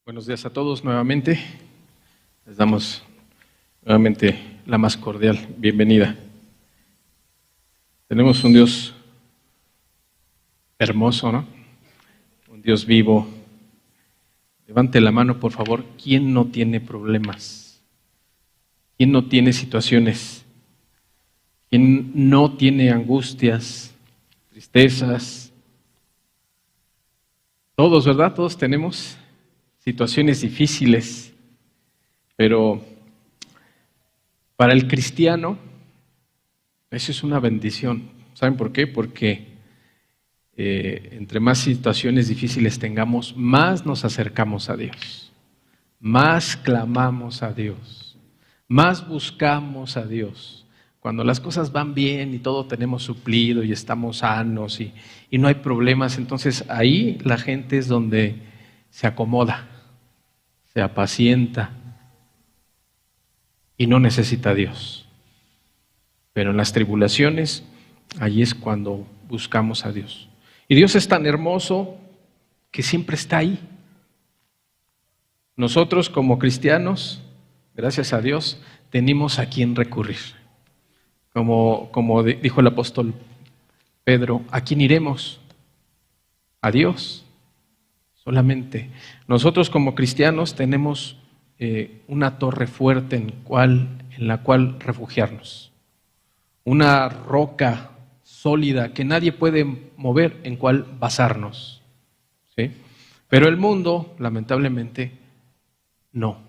Buenos días a todos nuevamente. Les damos nuevamente la más cordial bienvenida. Tenemos un Dios hermoso, ¿no? Un Dios vivo. Levante la mano, por favor. ¿Quién no tiene problemas? ¿Quién no tiene situaciones? ¿Quién no tiene angustias, tristezas? Todos, ¿verdad? Todos tenemos situaciones difíciles, pero para el cristiano eso es una bendición. ¿Saben por qué? Porque entre más situaciones difíciles tengamos, más nos acercamos a Dios, más clamamos a Dios, más buscamos a Dios. Cuando las cosas van bien y todo tenemos suplido y estamos sanos y no hay problemas, entonces ahí la gente es donde se acomoda, se apacienta y no necesita a Dios. Pero en las tribulaciones, allí es cuando buscamos a Dios. Y Dios es tan hermoso que siempre está ahí. Nosotros como cristianos, gracias a Dios, tenemos a quién recurrir. Como dijo el apóstol Pedro, ¿a quién iremos? A Dios. Solamente nosotros como cristianos tenemos una torre fuerte en la cual refugiarnos, una roca sólida que nadie puede mover, en cual basarnos, ¿sí? Pero el mundo, lamentablemente, no.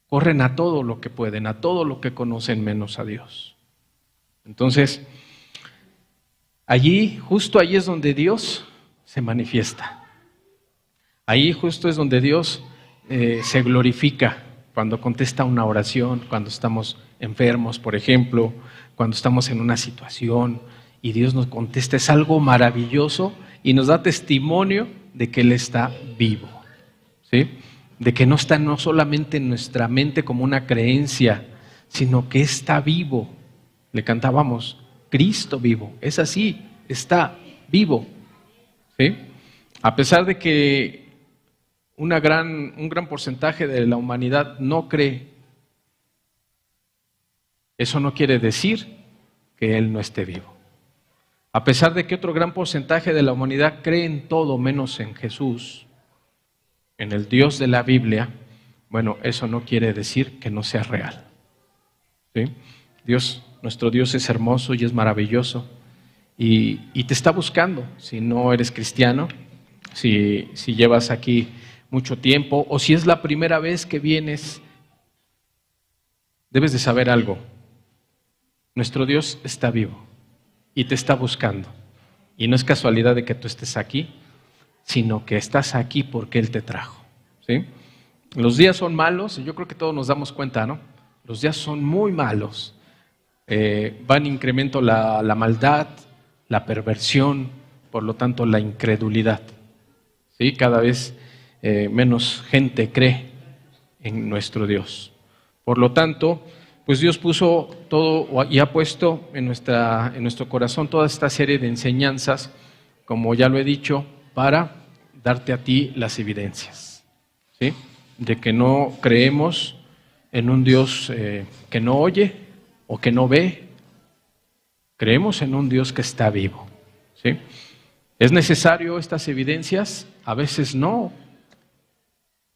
Corren a todo lo que pueden, a todo lo que conocen, menos a Dios. Entonces, justo allí es donde Dios se manifiesta. Ahí justo es donde Dios se glorifica, cuando contesta una oración, cuando estamos enfermos, por ejemplo, cuando estamos en una situación y Dios nos contesta. Es algo maravilloso y nos da testimonio de que Él está vivo, ¿sí? De que no está no solamente en nuestra mente como una creencia, sino que está vivo. Le cantábamos, Cristo vivo, es así, está vivo, ¿sí? A pesar de que un gran porcentaje de la humanidad no cree, eso no quiere decir que Él no esté vivo. A pesar de que otro gran porcentaje de la humanidad cree en todo menos en Jesús, en el Dios de la Biblia, bueno, eso no quiere decir que no sea real, ¿sí? Nuestro Dios es hermoso y es maravilloso y te está buscando. Si no eres cristiano, si llevas aquí mucho tiempo, o si es la primera vez que vienes, debes de saber algo. Nuestro Dios está vivo y te está buscando. Y no es casualidad de que tú estés aquí, sino que estás aquí porque Él te trajo, ¿sí? Los días son malos, y yo creo que todos nos damos cuenta, ¿no? Los días son muy malos. Va en incremento la maldad, la perversión, por lo tanto la incredulidad, ¿sí? Cada vez menos gente cree en nuestro Dios. Por lo tanto, pues Dios puso todo y ha puesto en nuestro corazón toda esta serie de enseñanzas, como ya lo he dicho, para darte a ti las evidencias, ¿sí? De que no creemos en un Dios que no oye o que no ve. Creemos en un Dios que está vivo, ¿sí? ¿Es necesario estas evidencias? A veces no.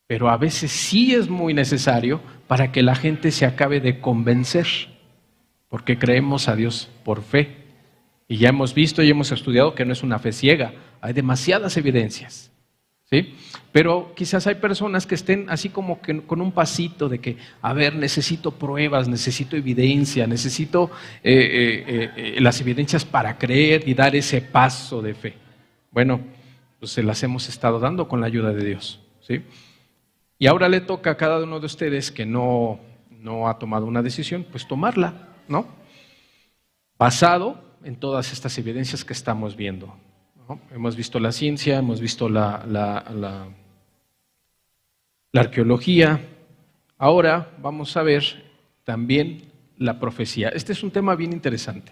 Pero a veces sí es muy necesario para que la gente se acabe de convencer, porque creemos a Dios por fe. Y ya hemos visto y hemos estudiado que no es una fe ciega, hay demasiadas evidencias, ¿sí? Pero quizás hay personas que estén así como que con un pasito de que, a ver, necesito pruebas, necesito evidencia, necesito las evidencias para creer y dar ese paso de fe. Bueno, pues se las hemos estado dando con la ayuda de Dios, ¿sí? Y ahora le toca a cada uno de ustedes que no ha tomado una decisión, pues tomarla, ¿no? Basado en todas estas evidencias que estamos viendo, ¿no? Hemos visto la ciencia, hemos visto la arqueología. Ahora vamos a ver también la profecía. Este es un tema bien interesante,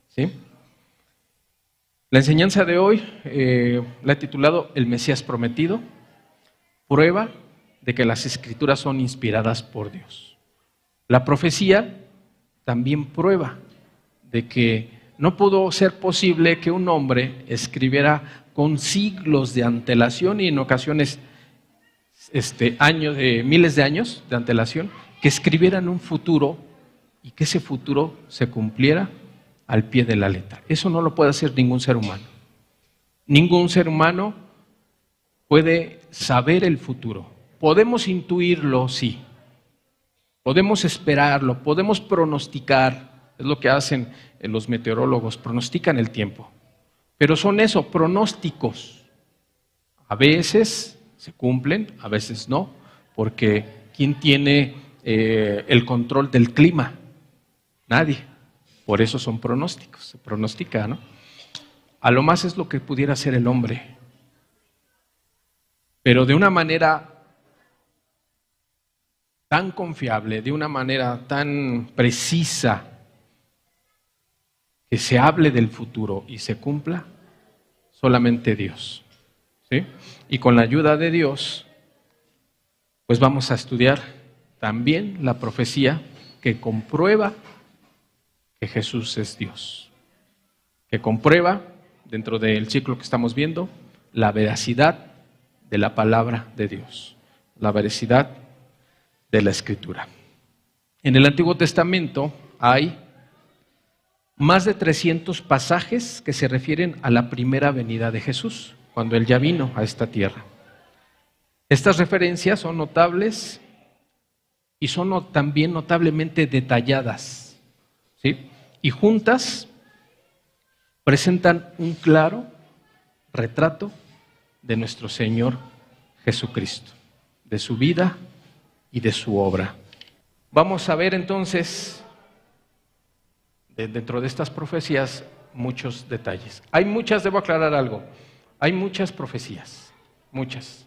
¿sí? La enseñanza de hoy la he titulado El Mesías Prometido, prueba de que las Escrituras son inspiradas por Dios. La profecía también prueba de que no pudo ser posible que un hombre escribiera con siglos de antelación y en ocasiones miles de años de antelación, que escribieran un futuro y que ese futuro se cumpliera al pie de la letra. Eso no lo puede hacer ningún ser humano. Ningún ser humano puede saber el futuro. Podemos intuirlo, sí. Podemos esperarlo, podemos pronosticar. Es lo que hacen los meteorólogos, pronostican el tiempo. Pero son eso, pronósticos. A veces se cumplen, a veces no, porque ¿quién tiene el control del clima? Nadie. Por eso son pronósticos, se pronostica, ¿no? A lo más es lo que pudiera hacer el hombre. Pero de una manera tan confiable, de una manera tan precisa, que se hable del futuro y se cumpla, solamente Dios. ¿Sí? Y con la ayuda de Dios, pues vamos a estudiar también la profecía que comprueba que Jesús es Dios, que comprueba, dentro del ciclo que estamos viendo, la veracidad de la palabra de Dios, la veracidad de la Escritura. En el Antiguo Testamento hay más de 300 pasajes que se refieren a la primera venida de Jesús, cuando Él ya vino a esta tierra. Estas referencias son notables y son también notablemente detalladas, ¿sí? Y juntas presentan un claro retrato de nuestro Señor Jesucristo, de su vida y de su obra. Vamos a ver entonces, dentro de estas profecías, muchos detalles. Debo aclarar algo, hay muchas profecías, muchas,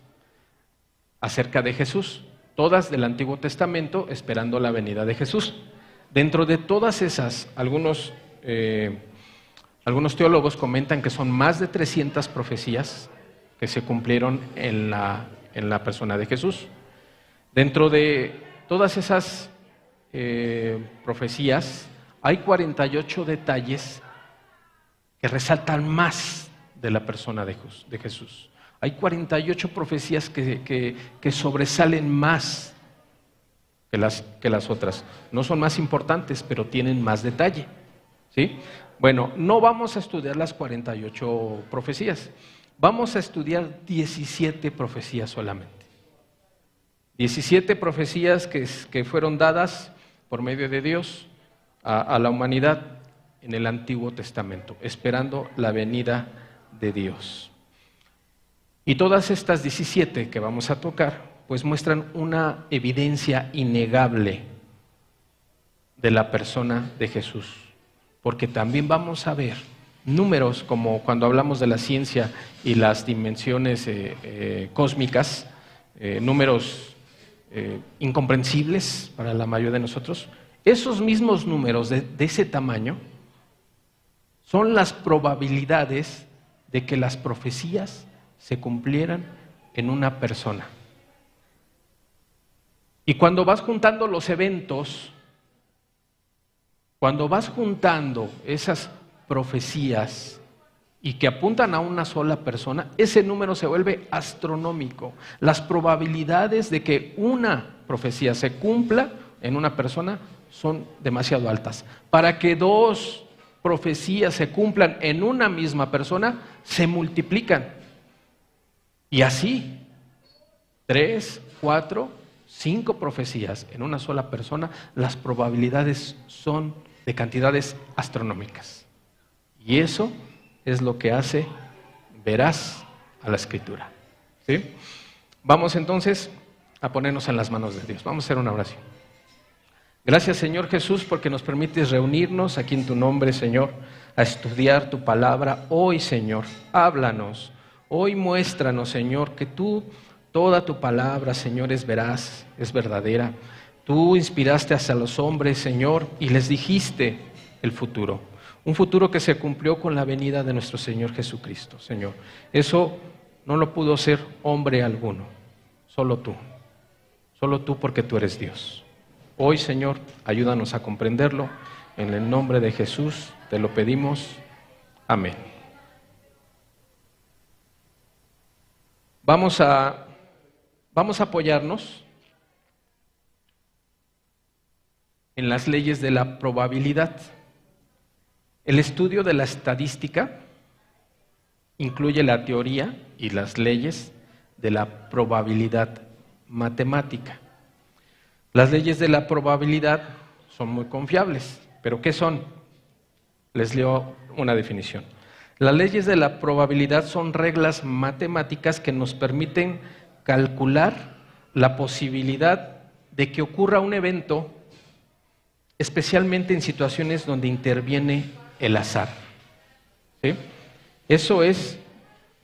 acerca de Jesús, todas del Antiguo Testamento esperando la venida de Jesús. Dentro de todas esas, algunos teólogos comentan que son más de 300 profecías que se cumplieron en la persona de Jesús. Dentro de todas esas profecías hay 48 detalles que resaltan más de la persona de Jesús. Hay 48 profecías que sobresalen más que las otras. No son más importantes, pero tienen más detalle, ¿sí? Bueno, no vamos a estudiar las 48 profecías. Vamos a estudiar 17 profecías solamente. 17 profecías que fueron dadas por medio de Dios a la humanidad en el Antiguo Testamento, esperando la venida de Dios. Y todas estas 17 que vamos a tocar, pues muestran una evidencia innegable de la persona de Jesús. Porque también vamos a ver números, como cuando hablamos de la ciencia y las dimensiones cósmicas, números incomprensibles para la mayoría de nosotros. Esos mismos números de ese tamaño son las probabilidades de que las profecías se cumplieran en una persona. Y cuando vas juntando los eventos, cuando vas juntando esas profecías y que apuntan a una sola persona, ese número se vuelve astronómico. Las probabilidades de que una profecía se cumpla en una persona son demasiado altas. Para que dos profecías se cumplan en una misma persona, se multiplican. Y así, 3, 4, 5 profecías en una sola persona, las probabilidades son de cantidades astronómicas. Y eso es lo que hace veraz a la Escritura, ¿sí? Vamos entonces a ponernos en las manos de Dios. Vamos a hacer una oración. Gracias, Señor Jesús, porque nos permites reunirnos aquí en tu nombre, Señor, a estudiar tu palabra. Hoy, Señor, háblanos. Hoy muéstranos, Señor, que toda tu palabra, Señor, es veraz, es verdadera. Tú inspiraste hacia los hombres, Señor, y les dijiste el futuro. Un futuro que se cumplió con la venida de nuestro Señor Jesucristo, Señor. Eso no lo pudo hacer hombre alguno, solo tú. Solo tú, porque tú eres Dios. Hoy, Señor, ayúdanos a comprenderlo. En el nombre de Jesús te lo pedimos. Amén. Vamos a apoyarnos en las leyes de la probabilidad. El estudio de la estadística incluye la teoría y las leyes de la probabilidad matemática. Las leyes de la probabilidad son muy confiables, pero ¿qué son? Les leo una definición. Las leyes de la probabilidad son reglas matemáticas que nos permiten calcular la posibilidad de que ocurra un evento, especialmente en situaciones donde interviene el azar. ¿Sí? Eso es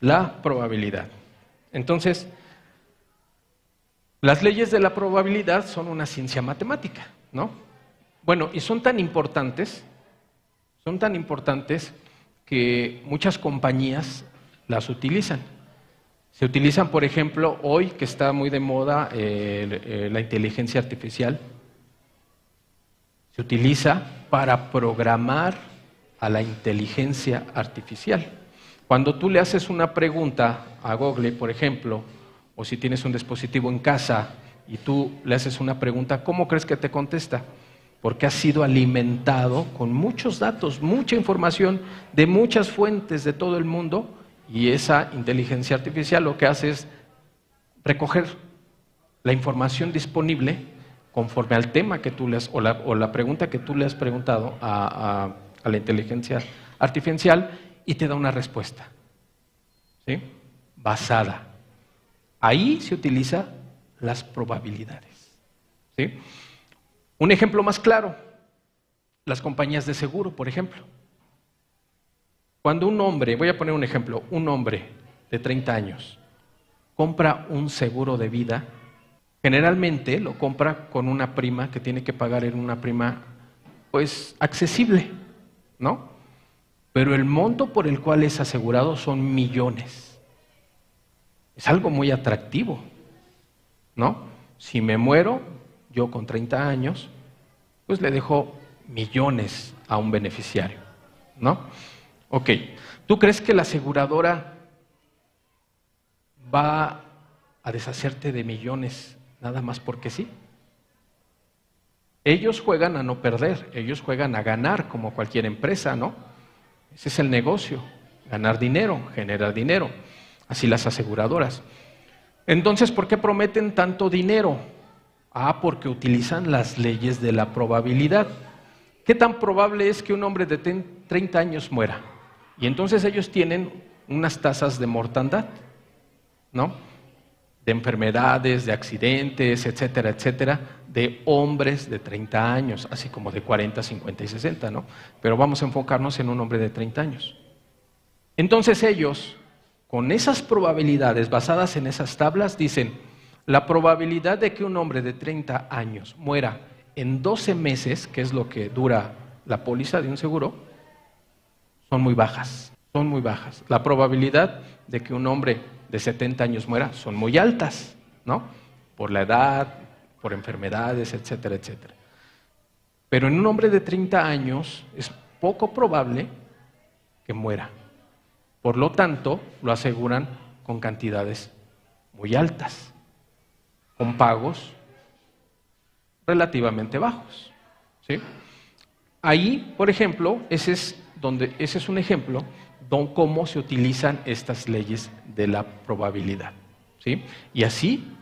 la probabilidad. Entonces, las leyes de la probabilidad son una ciencia matemática, ¿no? Bueno, y son tan importantes que muchas compañías las utilizan. Se utilizan, por ejemplo, hoy que está muy de moda la inteligencia artificial, se utiliza para programar a la inteligencia artificial. Cuando tú le haces una pregunta a Google, por ejemplo, o si tienes un dispositivo en casa y tú le haces una pregunta, ¿cómo crees que te contesta? Porque ha sido alimentado con muchos datos, mucha información de muchas fuentes de todo el mundo, y esa inteligencia artificial lo que hace es recoger la información disponible conforme al tema que tú le has, o la pregunta que tú le has preguntado a la inteligencia artificial, y te da una respuesta, ¿sí? Basada. Ahí se utilizan las probabilidades, ¿sí? Un ejemplo más claro, las compañías de seguro, por ejemplo. Cuando un hombre, voy a poner un ejemplo, un hombre de 30 años compra un seguro de vida, generalmente lo compra con una prima que tiene que pagar en una prima, pues, accesible, ¿no? Pero el monto por el cual es asegurado son millones. Es algo muy atractivo, ¿no? Si me muero, yo con 30 años, pues le dejo millones a un beneficiario, ¿no? Ok, ¿tú crees que la aseguradora va a deshacerte de millones nada más porque sí? Ellos juegan a no perder, ellos juegan a ganar como cualquier empresa, ¿no? Ese es el negocio, ganar dinero, generar dinero, así las aseguradoras. Entonces, ¿por qué prometen tanto dinero? Porque utilizan las leyes de la probabilidad. ¿Qué tan probable es que un hombre de 30 años muera? Y entonces ellos tienen unas tasas de mortandad, ¿no? De enfermedades, de accidentes, etcétera, etcétera, de hombres de 30 años, así como de 40, 50 y 60, ¿no? Pero vamos a enfocarnos en un hombre de 30 años. Entonces ellos, con esas probabilidades basadas en esas tablas, dicen, la probabilidad de que un hombre de 30 años muera en 12 meses, que es lo que dura la póliza de un seguro, son muy bajas, son muy bajas. La probabilidad de que un hombre de 70 años muera son muy altas, ¿no? Por la edad, por enfermedades, etcétera, etcétera. Pero en un hombre de 30 años es poco probable que muera. Por lo tanto, lo aseguran con cantidades muy altas, con pagos relativamente bajos, ¿sí? Ahí, por ejemplo, ese es un ejemplo de cómo se utilizan estas leyes de la probabilidad, ¿sí? Y así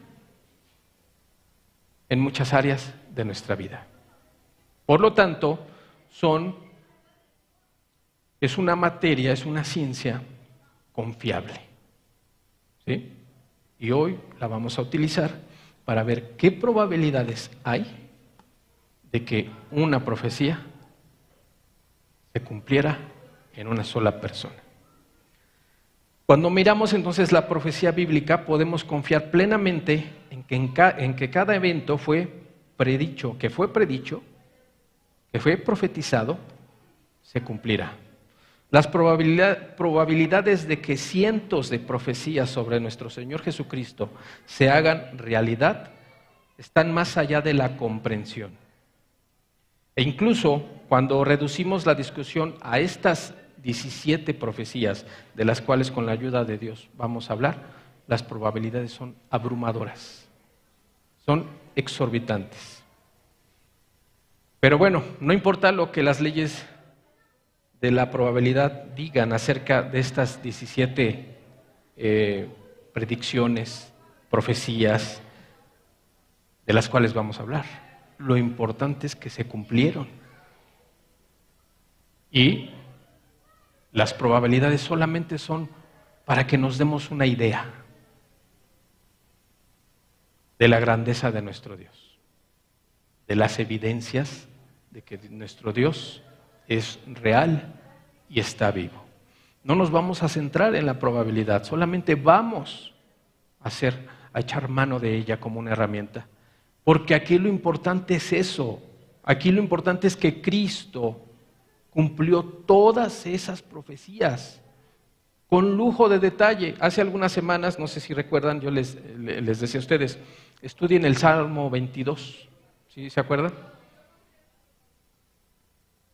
en muchas áreas de nuestra vida. Por lo tanto, es una materia, es una ciencia confiable, ¿sí? Y hoy la vamos a utilizar para ver qué probabilidades hay de que una profecía se cumpliera en una sola persona. Cuando miramos entonces la profecía bíblica, podemos confiar plenamente en que cada evento fue predicho, que fue profetizado, se cumplirá. Las probabilidades de que cientos de profecías sobre nuestro Señor Jesucristo se hagan realidad están más allá de la comprensión. E incluso cuando reducimos la discusión a estas 17 profecías, de las cuales con la ayuda de Dios vamos a hablar, las probabilidades son abrumadoras, son exorbitantes. Pero bueno, no importa lo que las leyes de la probabilidad digan acerca de estas 17 predicciones, profecías, de las cuales vamos a hablar. Lo importante es que se cumplieron. Y las probabilidades solamente son para que nos demos una idea de la grandeza de nuestro Dios, de las evidencias de que nuestro Dios es real y está vivo. No nos vamos a centrar en la probabilidad, solamente vamos a echar mano de ella como una herramienta. Porque aquí lo importante es eso, aquí lo importante es que Cristo cumplió todas esas profecías con lujo de detalle. Hace algunas semanas, no sé si recuerdan, yo les decía a ustedes, estudien el Salmo 22, ¿sí? ¿Se acuerdan?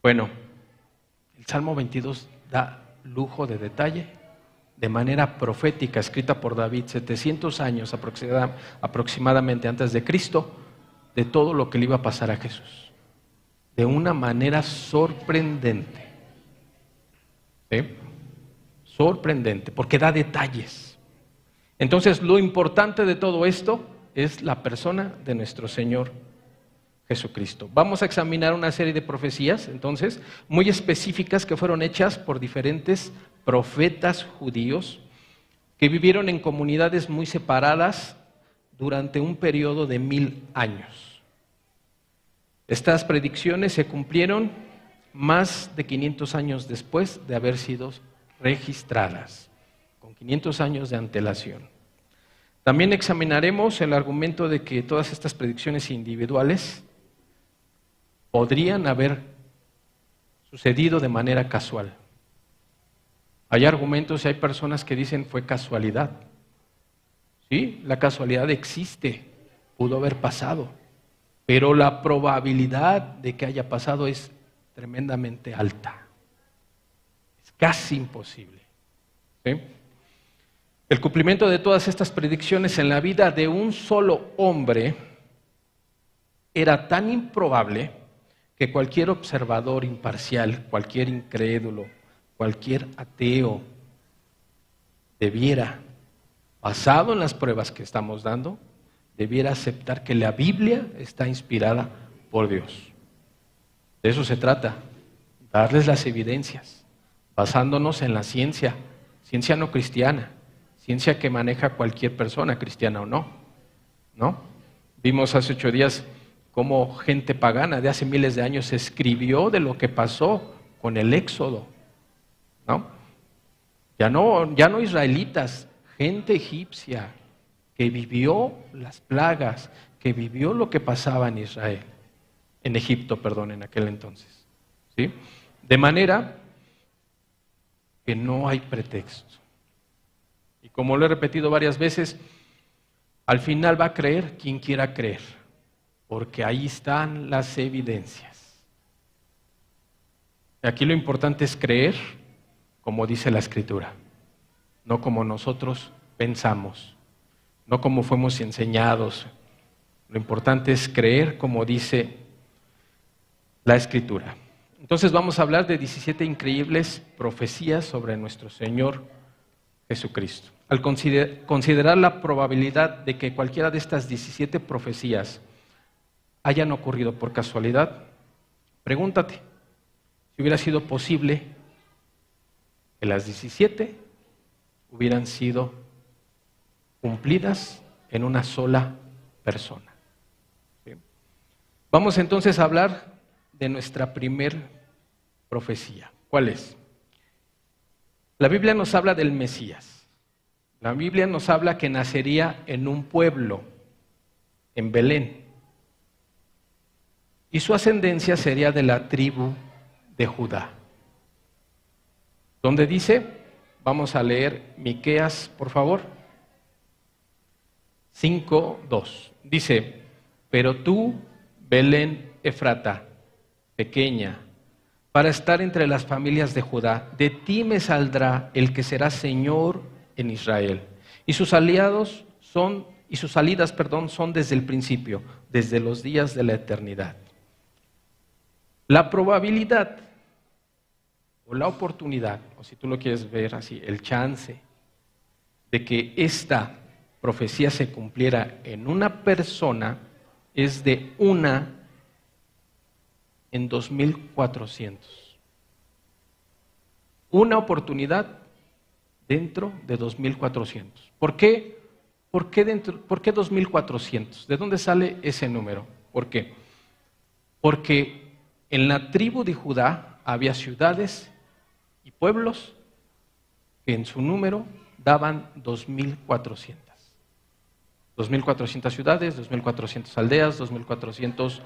Bueno, el Salmo 22 da lujo de detalle, de manera profética, escrita por David 700 años aproximadamente antes de Cristo, de todo lo que le iba a pasar a Jesús, de una manera sorprendente. ¿Sí? Sorprendente, porque da detalles. Entonces, lo importante de todo esto es la persona de nuestro Señor Jesucristo. Vamos a examinar una serie de profecías, entonces, muy específicas que fueron hechas por diferentes profetas judíos que vivieron en comunidades muy separadas durante un periodo de 1000 años. Estas predicciones se cumplieron más de 500 años después de haber sido registradas, con 500 años de antelación. También examinaremos el argumento de que todas estas predicciones individuales podrían haber sucedido de manera casual. Hay argumentos y hay personas que dicen fue casualidad. Sí, la casualidad existe, pudo haber pasado, pero la probabilidad de que haya pasado es tremendamente alta. Es casi imposible. ¿Sí? El cumplimiento de todas estas predicciones en la vida de un solo hombre era tan improbable que cualquier observador imparcial, cualquier incrédulo, cualquier ateo debiera, basado en las pruebas que estamos dando, debiera aceptar que la Biblia está inspirada por Dios. De eso se trata, darles las evidencias, basándonos en la ciencia no cristiana, ciencia que maneja cualquier persona, cristiana o no, ¿no? Vimos hace 8 días cómo gente pagana de hace miles de años escribió de lo que pasó con el Éxodo, ¿no? Ya no israelitas, gente egipcia que vivió las plagas, que vivió lo que pasaba en Israel, en Egipto, perdón, en aquel entonces, ¿sí? De manera que no hay pretexto. Y como lo he repetido varias veces, al final va a creer quien quiera creer, porque ahí están las evidencias. Aquí lo importante es creer como dice la Escritura, no como nosotros pensamos, no como fuimos enseñados. Lo importante es creer como dice la Escritura. Entonces vamos a hablar de 17 increíbles profecías sobre nuestro Señor Jesucristo. Al considerar la probabilidad de que cualquiera de estas 17 profecías hayan ocurrido por casualidad, pregúntate si hubiera sido posible que las 17 hubieran sido cumplidas en una sola persona. ¿Sí? Vamos entonces a hablar de nuestra primer profecía. ¿Cuál es? La Biblia nos habla del Mesías. La Biblia nos habla que nacería en un pueblo, en Belén. Y su ascendencia sería de la tribu de Judá. ¿Dónde dice? Vamos a leer Miqueas, por favor. 5:2. Dice: Pero tú, Belén Efrata, pequeña, para estar entre las familias de Judá, de ti me saldrá el que será Señor en Israel. Y sus aliados y sus salidas, son desde el principio, desde los días de la eternidad. La probabilidad o la oportunidad, o si tú lo quieres ver así, el chance de que esta profecía se cumpliera en una persona es de 1 en 2400. Una oportunidad dentro de 2400. ¿Por qué? ¿Por qué 2400? ¿De dónde sale ese número? ¿Por qué? Porque en la tribu de Judá había ciudades y pueblos que en su número daban 2400. 2400 ciudades, 2400 aldeas, 2400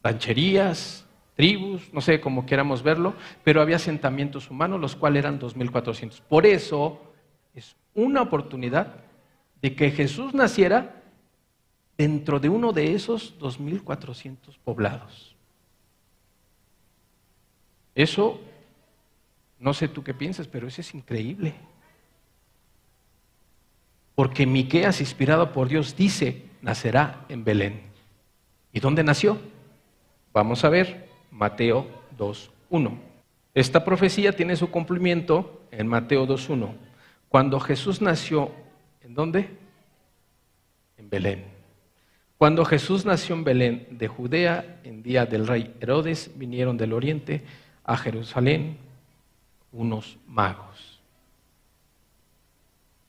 rancherías, tribus, no sé cómo queramos verlo, pero había asentamientos humanos, los cuales eran 2400. Por eso es una oportunidad de que Jesús naciera dentro de uno de esos 2400 poblados. Eso, no sé tú qué piensas, pero eso es increíble. Porque Miqueas, inspirado por Dios, dice, nacerá en Belén. ¿Y dónde nació? Vamos a ver, Mateo 2:1. Esta profecía tiene su cumplimiento en Mateo 2:1. Cuando Jesús nació, ¿en dónde? En Belén. Cuando Jesús nació en Belén de Judea, en día del rey Herodes, vinieron del oriente a Jerusalén unos magos.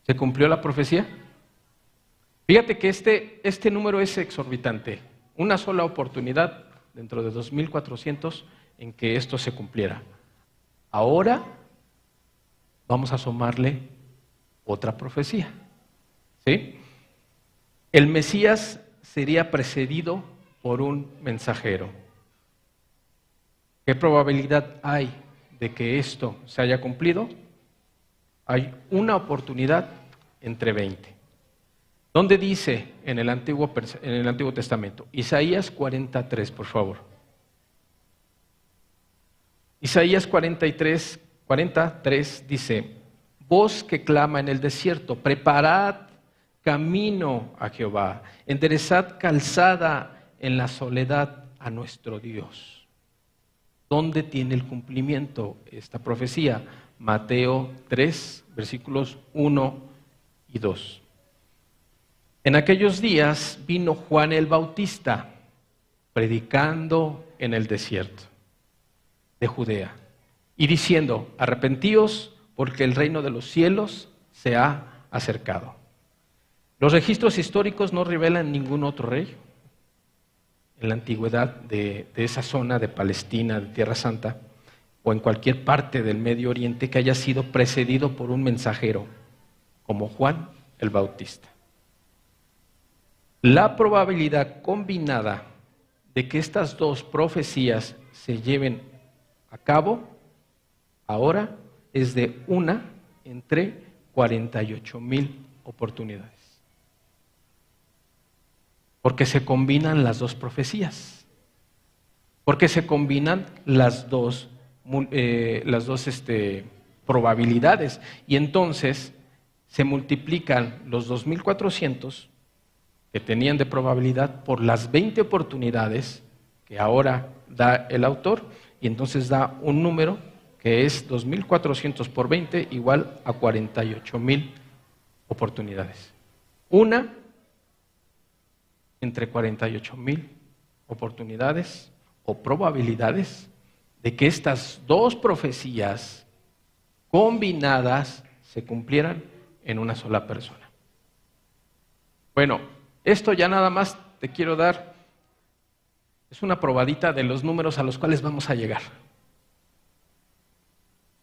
¿Se cumplió la profecía? Fíjate que este número es exorbitante. Una sola oportunidad dentro de 2400 en que esto se cumpliera. Ahora vamos a asomarle otra profecía. ¿Sí? El Mesías sería precedido por un mensajero. ¿Qué probabilidad hay de que esto se haya cumplido? Hay una oportunidad entre 20. ¿Dónde dice en el Antiguo Testamento? Isaías 43, por favor. Isaías 43 dice, voz que clama en el desierto, preparad camino a Jehová, enderezad calzada en la soledad a nuestro Dios. ¿Dónde tiene el cumplimiento esta profecía? Mateo 3, versículos 1 y 2. En aquellos días vino Juan el Bautista predicando en el desierto de Judea y diciendo, arrepentíos porque el reino de los cielos se ha acercado. Los registros históricos no revelan ningún otro rey en la antigüedad de esa zona de Palestina, de Tierra Santa, o en cualquier parte del Medio Oriente que haya sido precedido por un mensajero, como Juan el Bautista. La probabilidad combinada de que estas dos profecías se lleven a cabo ahora es de 1 entre 48,000 oportunidades. Porque se combinan las dos profecías. Porque se combinan las dos probabilidades. Y entonces se multiplican los 2400 que tenían de probabilidad por las 20 oportunidades que ahora da el autor. Y entonces da un número que es 2400 por 20 igual a 48,000 oportunidades. Una entre 48,000 oportunidades o probabilidades de que estas dos profecías combinadas se cumplieran en una sola persona. Bueno, esto ya nada más te quiero dar, es una probadita de los números a los cuales vamos a llegar.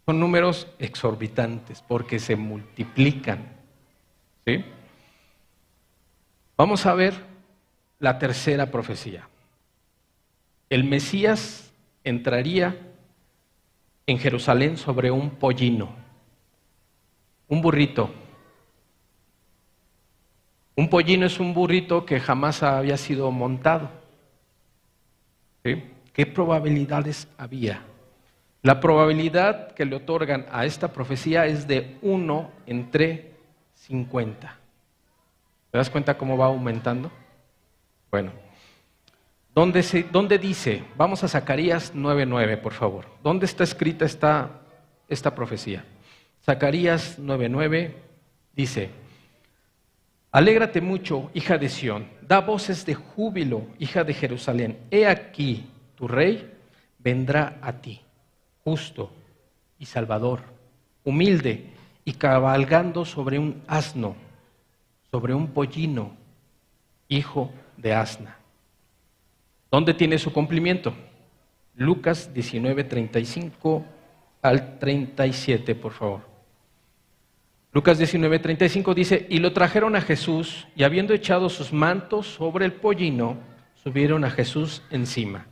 Son números exorbitantes porque se multiplican. ¿Sí? Vamos a ver la tercera profecía. El Mesías entraría en Jerusalén sobre un pollino, un burrito. Un pollino es un burrito que jamás había sido montado. ¿Sí? ¿Qué probabilidades había? La probabilidad que le otorgan a esta profecía es de 1 entre 50. ¿Te das cuenta cómo va aumentando? Bueno, ¿dónde dice? Vamos a Zacarías 9:9, por favor. ¿Dónde está escrita esta profecía? Zacarías 9:9 dice: alégrate mucho, hija de Sión, da voces de júbilo, hija de Jerusalén. He aquí, tu rey vendrá a ti, justo y salvador, humilde y cabalgando sobre un asno, sobre un pollino, hijo de asna. ¿Dónde tiene su cumplimiento? Lucas 19:35 al 37, por favor. Lucas 19:35 dice: y lo trajeron a Jesús, y habiendo echado sus mantos sobre el pollino, subieron a Jesús encima.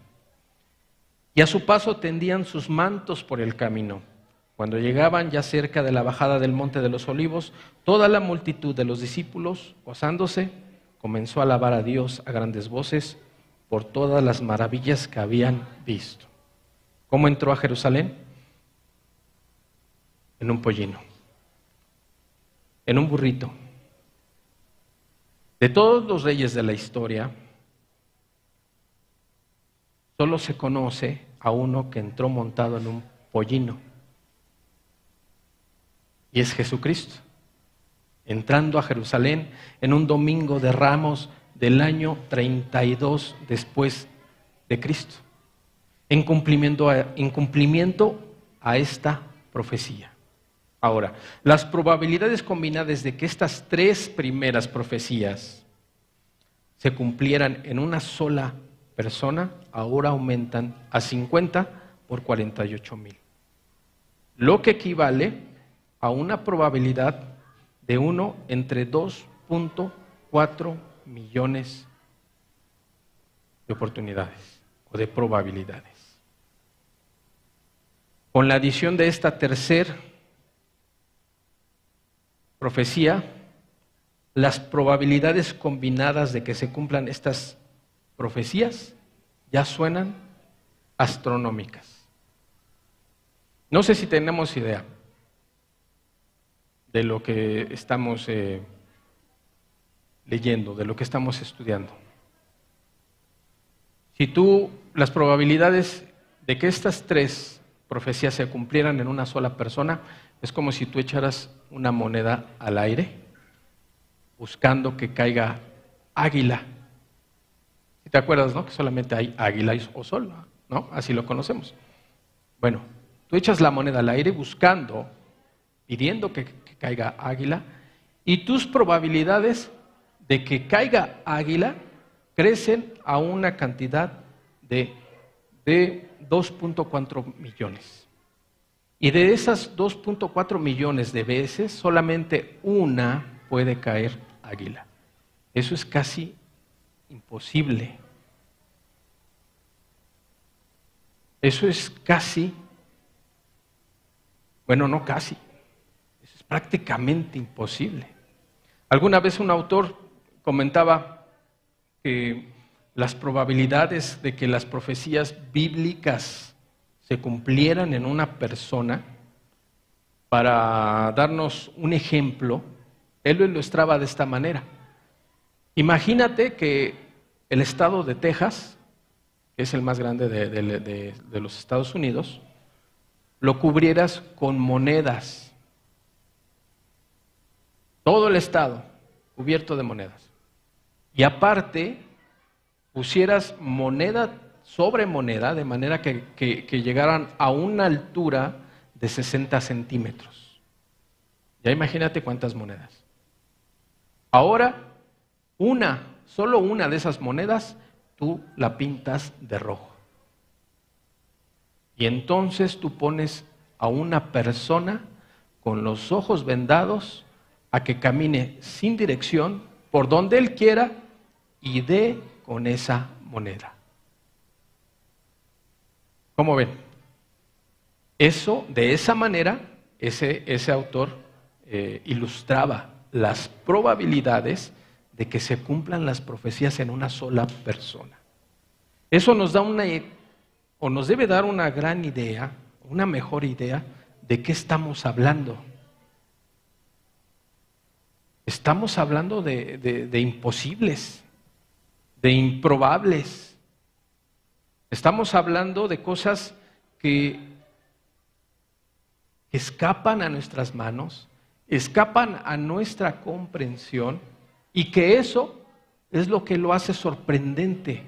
Y a su paso tendían sus mantos por el camino. Cuando llegaban ya cerca de la bajada del monte de los Olivos, toda la multitud de los discípulos, gozándose, comenzó a alabar a Dios a grandes voces por todas las maravillas que habían visto. ¿Cómo entró a Jerusalén? En un pollino, en un burrito. De todos los reyes de la historia, solo se conoce a uno que entró montado en un pollino, y es Jesucristo, entrando a Jerusalén en un domingo de Ramos del año 32 después de Cristo, en cumplimiento a esta profecía. Ahora, las probabilidades combinadas de que estas tres primeras profecías se cumplieran en una sola persona, ahora aumentan a 50 por 48,000. Lo que equivale a una probabilidad de 1 entre 2.4 millones de oportunidades o de probabilidades. Con la adición de esta tercera profecía, las probabilidades combinadas de que se cumplan estas profecías ya suenan astronómicas. No sé si tenemos idea de lo que estamos leyendo, de lo que estamos estudiando. Si las probabilidades de que estas tres profecías se cumplieran en una sola persona, es como si tú echaras una moneda al aire buscando que caiga águila. Si te acuerdas, ¿no? Que solamente hay águila o sol, ¿no? Así lo conocemos. Bueno, tú echas la moneda al aire buscando, pidiendo que caiga águila, y tus probabilidades de que caiga águila crecen a una cantidad de 2.4 millones. Y de esas 2.4 millones de veces, solamente una puede caer águila. Eso es casi imposible. Eso es casi, bueno, no casi, eso es prácticamente imposible. Alguna vez un autor comentaba que las probabilidades de que las profecías bíblicas se cumplieran en una persona, para darnos un ejemplo, él lo ilustraba de esta manera. Imagínate que el estado de Texas, que es el más grande de los Estados Unidos, lo cubrieras con monedas. Todo el estado cubierto de monedas. Y aparte, pusieras moneda sobre moneda, de manera que llegaran a una altura de 60 centímetros. Ya imagínate cuántas monedas. Ahora, solo una de esas monedas, tú la pintas de rojo. Y entonces tú pones a una persona con los ojos vendados a que camine sin dirección por donde él quiera y dé con esa moneda. ¿Cómo ven? Eso, de esa manera, ese autor ilustraba las probabilidades de que se cumplan las profecías en una sola persona. Eso nos da o nos debe dar una gran idea, una mejor idea de qué estamos hablando. Estamos hablando de imposibles, de improbables. Estamos hablando de cosas que escapan a nuestras manos, escapan a nuestra comprensión, y que eso es lo que lo hace sorprendente.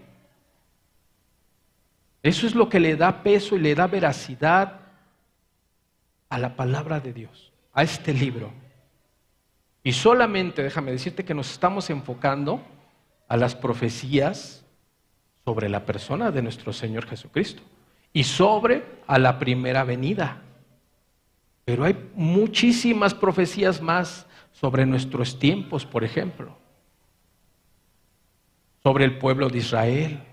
Eso es lo que le da peso y le da veracidad a la palabra de Dios, a este libro. Y solamente, déjame decirte que nos estamos enfocando a las profecías sobre la persona de nuestro Señor Jesucristo y sobre a la primera venida. Pero hay muchísimas profecías más sobre nuestros tiempos, por ejemplo, sobre el pueblo de Israel,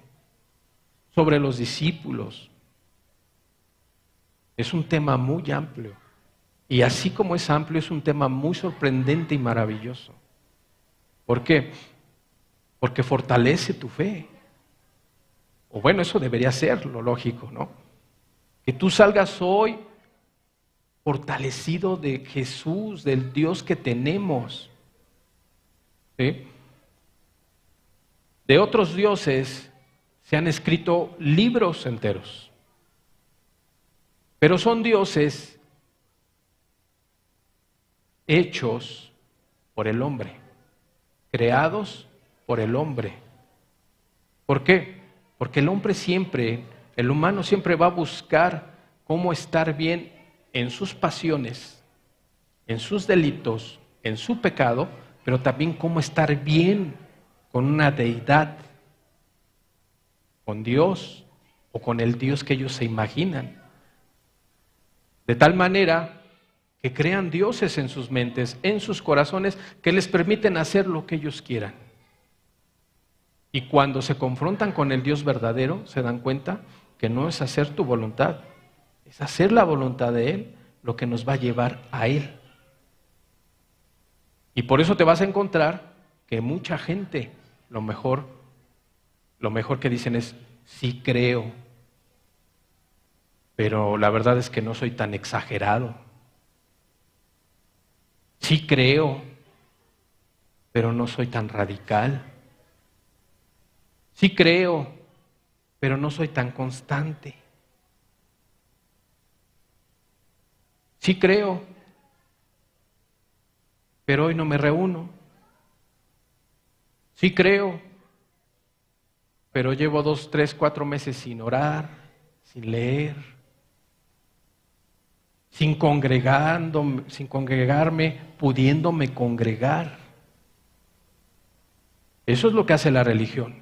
sobre los discípulos. Es un tema muy amplio. Y así como es amplio, es un tema muy sorprendente y maravilloso. ¿Por qué? Porque fortalece tu fe. O bueno, eso debería ser lo lógico, ¿no? Que tú salgas hoy fortalecido de Jesús, del Dios que tenemos. ¿Sí? De otros dioses se han escrito libros enteros. Pero son dioses hechos por el hombre, creados por el hombre. ¿Por qué? Porque el humano siempre va a buscar cómo estar bien en sus pasiones, en sus delitos, en su pecado, pero también cómo estar bien con una deidad, con Dios o con el Dios que ellos se imaginan. De tal manera que crean dioses en sus mentes, en sus corazones, que les permiten hacer lo que ellos quieran. Y cuando se confrontan con el Dios verdadero, se dan cuenta que no es hacer tu voluntad, es hacer la voluntad de Él lo que nos va a llevar a Él. Y por eso te vas a encontrar que mucha gente, lo mejor que dicen es, sí creo, pero la verdad es que no soy tan exagerado. Sí creo, pero no soy tan radical. Sí creo, pero no soy tan constante. Sí creo, pero hoy no me reúno. Sí creo, pero llevo 2, 3, 4 meses sin orar, sin leer, sin congregarme, pudiéndome congregar. Eso es lo que hace la religión.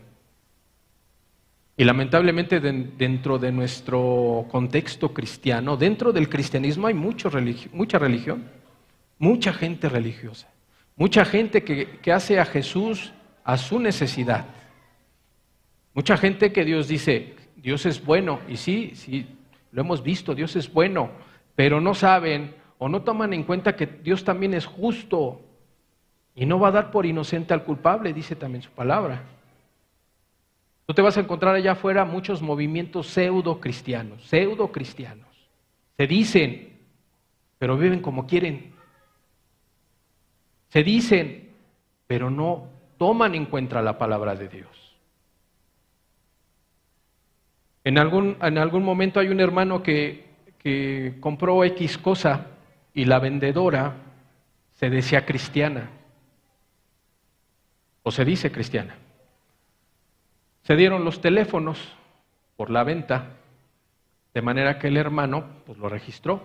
Y lamentablemente dentro de nuestro contexto cristiano, dentro del cristianismo hay mucha religión, mucha gente religiosa, mucha gente que hace a Jesús a su necesidad. Mucha gente que Dios dice, Dios es bueno, y sí, lo hemos visto, Dios es bueno, pero no saben o no toman en cuenta que Dios también es justo y no va a dar por inocente al culpable, dice también su palabra. Tú te vas a encontrar allá afuera muchos movimientos pseudo cristianos. Se dicen, pero viven como quieren. Se dicen, pero no toman en cuenta la palabra de Dios. En algún momento hay un hermano que compró X cosa y la vendedora se decía cristiana o se dice cristiana. Se dieron los teléfonos por la venta, de manera que el hermano pues lo registró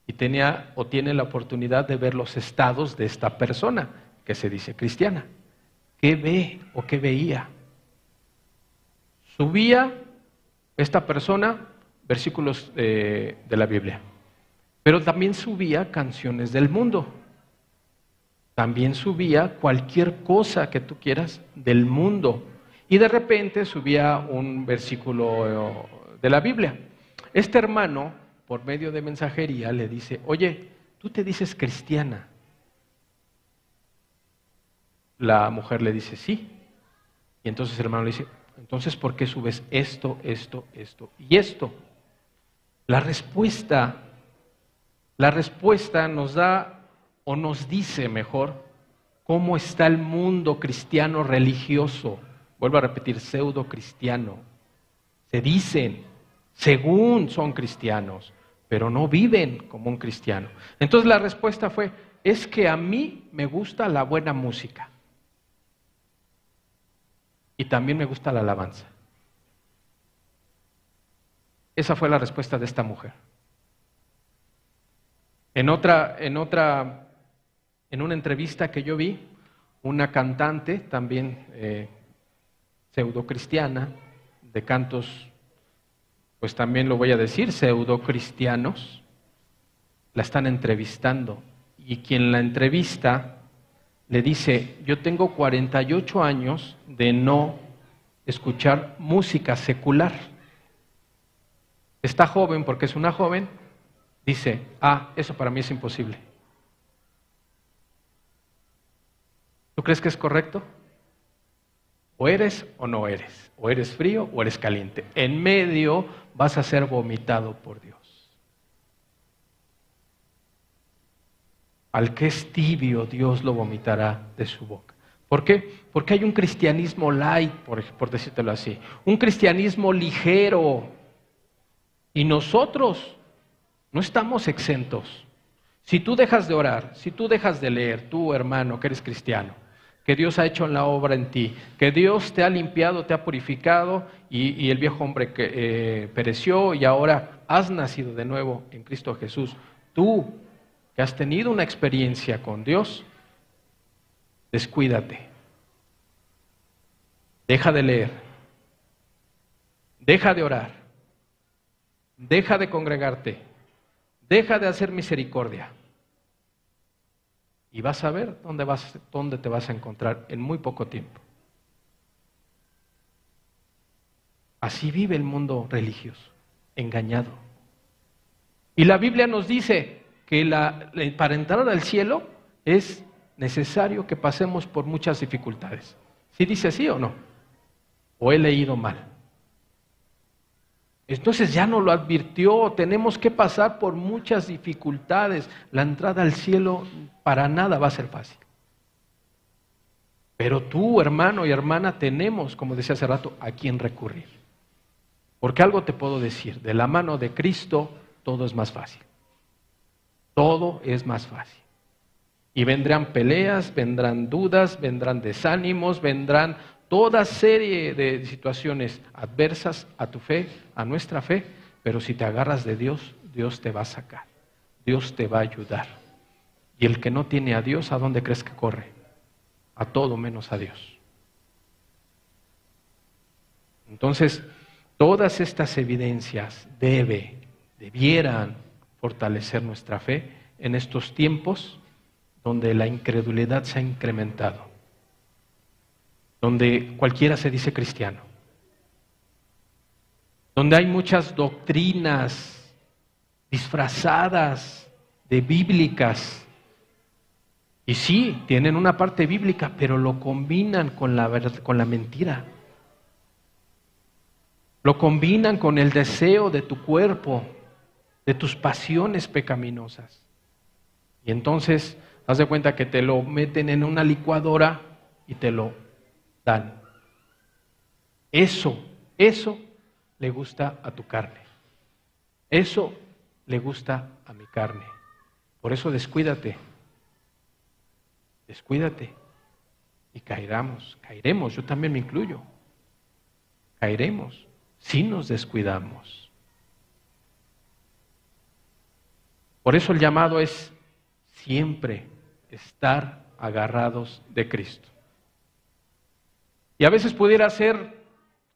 y tenía o tiene la oportunidad de ver los estados de esta persona que se dice cristiana. ¿Qué ve o qué veía? Subía esta persona versículos de la Biblia, pero también subía canciones del mundo, también subía cualquier cosa que tú quieras del mundo, y de repente subía un versículo de la Biblia. Este hermano, por medio de mensajería, le dice, oye, tú te dices cristiana. La mujer le dice, sí. Y entonces el hermano le dice, entonces, ¿por qué subes esto, esto, esto y esto? La respuesta nos da, o nos dice mejor, cómo está el mundo cristiano religioso. Vuelvo a repetir, pseudo cristiano. Se dicen, según son cristianos, pero no viven como un cristiano. Entonces la respuesta fue, es que a mí me gusta la buena música. Y también me gusta la alabanza. Esa fue la respuesta de esta mujer. En una entrevista que yo vi, una cantante, también pseudo cristiana, de cantos, pues también lo voy a decir, pseudo cristianos, la están entrevistando. Y quien la entrevista le dice, yo tengo 48 años de no escuchar música secular. Está joven porque es una joven, dice, eso para mí es imposible. ¿Tú crees que es correcto? O eres o no eres, o eres frío o eres caliente. En medio vas a ser vomitado por Dios. Al que es tibio, Dios lo vomitará de su boca. ¿Por qué? Porque hay un cristianismo light, por decírtelo así. Un cristianismo ligero. Y nosotros no estamos exentos. Si tú dejas de orar, si tú dejas de leer, tú hermano que eres cristiano, que Dios ha hecho la obra en ti, que Dios te ha limpiado, te ha purificado y el viejo hombre que pereció y ahora has nacido de nuevo en Cristo Jesús. Tú que has tenido una experiencia con Dios, descuídate. Deja de leer. Deja de orar. Deja de congregarte. Deja de hacer misericordia. Y vas a ver dónde te vas a encontrar en muy poco tiempo. Así vive el mundo religioso, engañado. Y la Biblia nos dice que para entrar al cielo es necesario que pasemos por muchas dificultades. ¿Sí dice así o no? ¿O he leído mal? Entonces ya nos lo advirtió, tenemos que pasar por muchas dificultades. La entrada al cielo para nada va a ser fácil. Pero tú, hermano y hermana, tenemos, como decía hace rato, a quién recurrir. Porque algo te puedo decir, de la mano de Cristo todo es más fácil. Todo es más fácil. Y vendrán peleas, vendrán dudas, vendrán desánimos, vendrán toda serie de situaciones adversas a tu fe, a nuestra fe, pero si te agarras de Dios, Dios te va a sacar, Dios te va a ayudar. Y el que no tiene a Dios, ¿a dónde crees que corre? A todo menos a Dios. Entonces, todas estas evidencias debieran fortalecer nuestra fe en estos tiempos donde la incredulidad se ha incrementado, donde cualquiera se dice cristiano, donde hay muchas doctrinas disfrazadas de bíblicas, y sí, tienen una parte bíblica, pero lo combinan con la mentira, lo combinan con el deseo de tu cuerpo, de tus pasiones pecaminosas, y entonces haz de cuenta que te lo meten en una licuadora y te lo dan. Eso le gusta a tu carne. Eso le gusta a mi carne. Por eso descuídate y caeremos, yo también me incluyo. Caeremos si nos descuidamos. Por eso el llamado es siempre estar agarrados de Cristo. Y a veces pudiera ser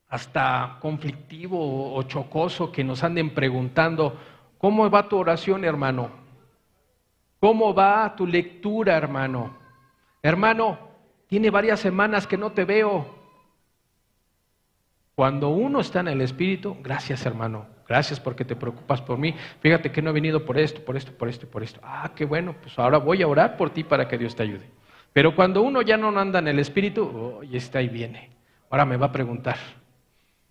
hasta conflictivo o chocoso que nos anden preguntando, ¿cómo va tu oración, hermano? ¿Cómo va tu lectura, hermano? Hermano, tiene varias semanas que no te veo. Cuando uno está en el Espíritu, gracias, hermano, gracias porque te preocupas por mí. Fíjate que no he venido por esto. Qué bueno, pues ahora voy a orar por ti para que Dios te ayude. Pero cuando uno ya no anda en el Espíritu, oh, y está ahí viene. Ahora me va a preguntar.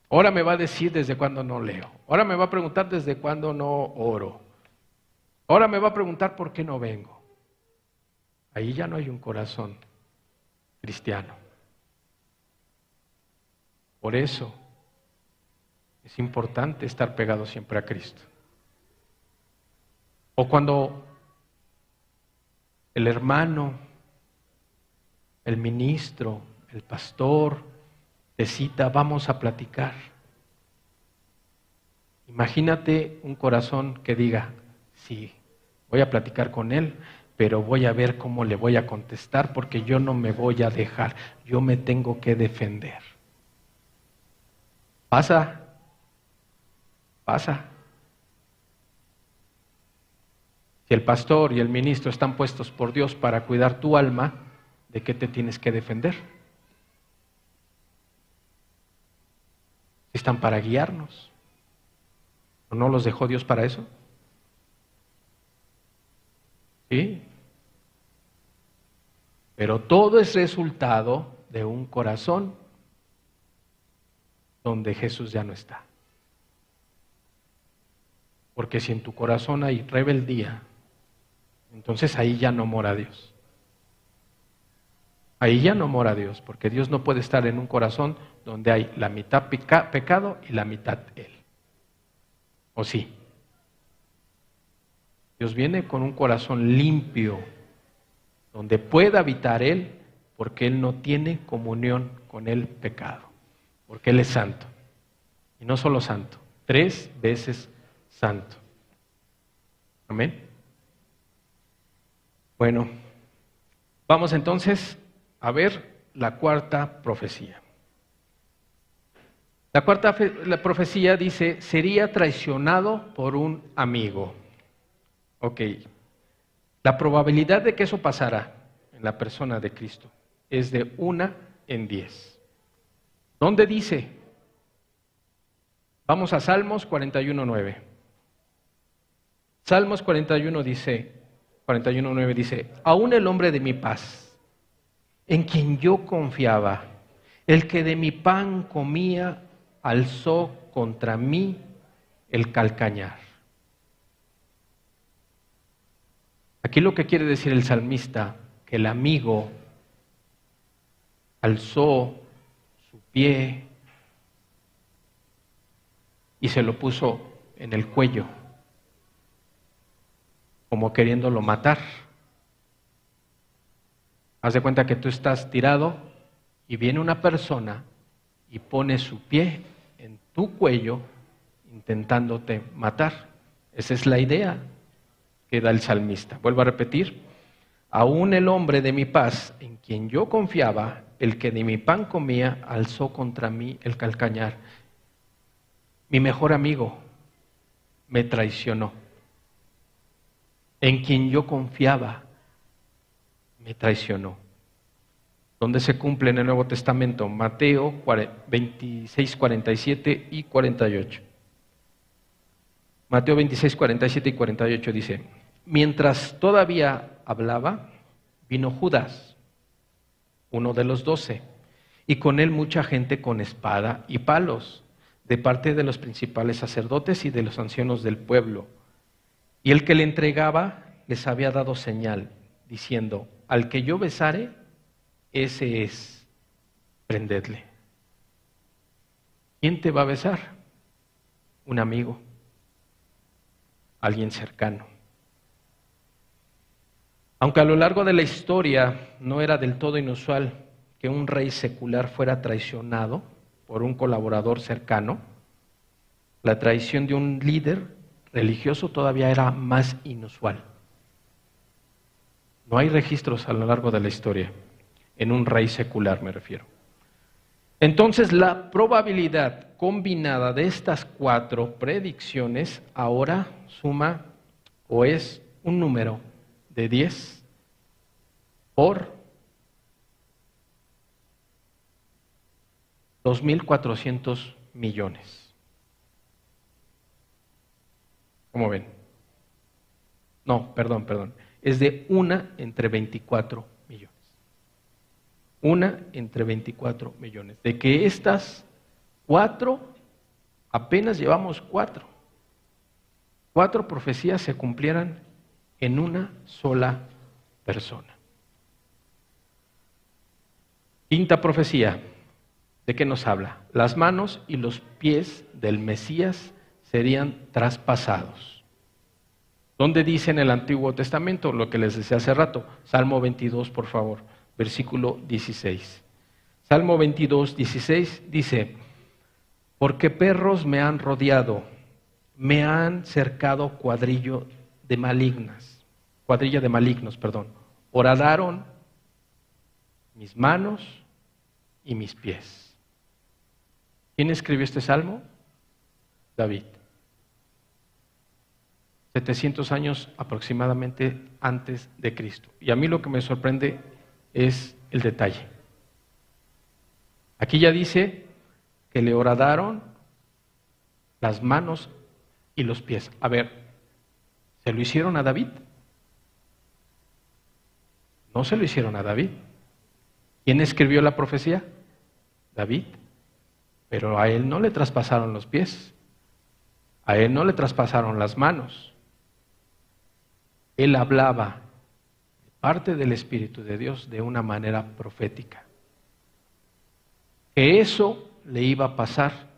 Ahora me va a decir desde cuándo no leo. Ahora me va a preguntar desde cuándo no oro. Ahora me va a preguntar por qué no vengo. Ahí ya no hay un corazón cristiano. Por eso es importante estar pegado siempre a Cristo. O cuando el hermano, el ministro, el pastor te cita, vamos a platicar. Imagínate un corazón que diga, sí, voy a platicar con él, pero voy a ver cómo le voy a contestar porque yo no me voy a dejar, yo me tengo que defender. Pasa. Si el pastor y el ministro están puestos por Dios para cuidar tu alma, ¿de qué te tienes que defender? Están para guiarnos. ¿O no los dejó Dios para eso? Sí. Pero todo es resultado de un corazón donde Jesús ya no está. Porque si en tu corazón hay rebeldía, entonces ahí ya no mora Dios. Ahí ya no mora Dios, porque Dios no puede estar en un corazón donde hay la mitad pecado y la mitad Él. ¿O sí? Dios viene con un corazón limpio, donde pueda habitar Él, porque Él no tiene comunión con el pecado, porque Él es santo. Y no solo santo, 3 veces santo. Amén. Bueno, vamos entonces a ver la cuarta profecía. La profecía dice, sería traicionado por un amigo. Ok, la probabilidad de que eso pasara en la persona de Cristo es de 1 en 10. ¿Dónde dice? Vamos a Salmos 41:9. Salmos 41 dice, 41:9 dice, aún el hombre de mi paz, en quien yo confiaba, el que de mi pan comía, alzó contra mí el calcañar. Aquí lo que quiere decir el salmista, que el amigo alzó su pie y se lo puso en el cuello, como queriéndolo matar. Haz de cuenta que tú estás tirado y viene una persona y pone su pie en tu cuello intentándote matar. Esa es la idea que da el salmista. Vuelvo a repetir. Aún el hombre de mi paz, en quien yo confiaba, el que de mi pan comía, alzó contra mí el calcañar. Mi mejor amigo me traicionó. En quien yo confiaba, me traicionó. ¿Dónde se cumple en el Nuevo Testamento? Mateo 26, 47 y 48. Mateo 26, 47 y 48 dice, mientras todavía hablaba, vino Judas, uno de los 12, y con él mucha gente con espada y palos, de parte de los principales sacerdotes y de los ancianos del pueblo. Y el que le entregaba les había dado señal, diciendo, al que yo besare, ese es, prendedle. ¿Quién te va a besar? Un amigo, alguien cercano. Aunque a lo largo de la historia no era del todo inusual que un rey secular fuera traicionado por un colaborador cercano, la traición de un líder religioso todavía era más inusual. No hay registros a lo largo de la historia, en un rey secular me refiero. Entonces la probabilidad combinada de estas 4 predicciones ahora suma o es un número de 10 por 2.400 millones. ¿Cómo ven? No, perdón. Es de 1 entre 24 millones. Una entre 24 millones. De que estas 4, apenas llevamos 4. 4 profecías se cumplieran en una sola persona. Quinta profecía, ¿de qué nos habla? Las manos y los pies del Mesías serían traspasados. ¿Dónde dice en el Antiguo Testamento? Lo que les decía hace rato. Salmo 22, por favor, versículo 16. Salmo 22, 16 dice: porque perros me han rodeado, me han cercado cuadrilla de malignos, horadaron mis manos y mis pies. ¿Quién escribió este salmo? David. 700 años aproximadamente antes de Cristo. Y a mí lo que me sorprende es el detalle. Aquí ya dice que le horadaron las manos y los pies. A ver, ¿se lo hicieron a David? No se lo hicieron a David. ¿Quién escribió la profecía? David. Pero a él no le traspasaron los pies. A él no le traspasaron las manos. Él hablaba parte del Espíritu de Dios de una manera profética. Que eso le iba a pasar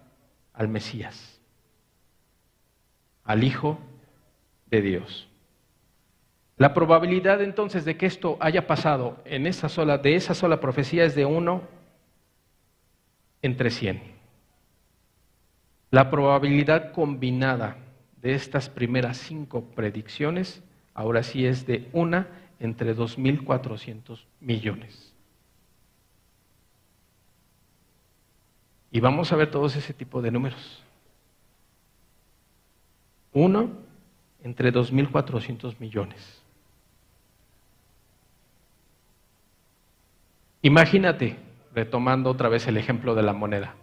al Mesías, al Hijo de Dios. La probabilidad entonces de que esto haya pasado de esa sola profecía es de 1 entre 100. La probabilidad combinada de estas primeras 5 predicciones ahora sí es de 1 entre 2.400 millones. Y vamos a ver todos ese tipo de números. 1 entre 2.400 millones. Imagínate, retomando otra vez el ejemplo de la moneda.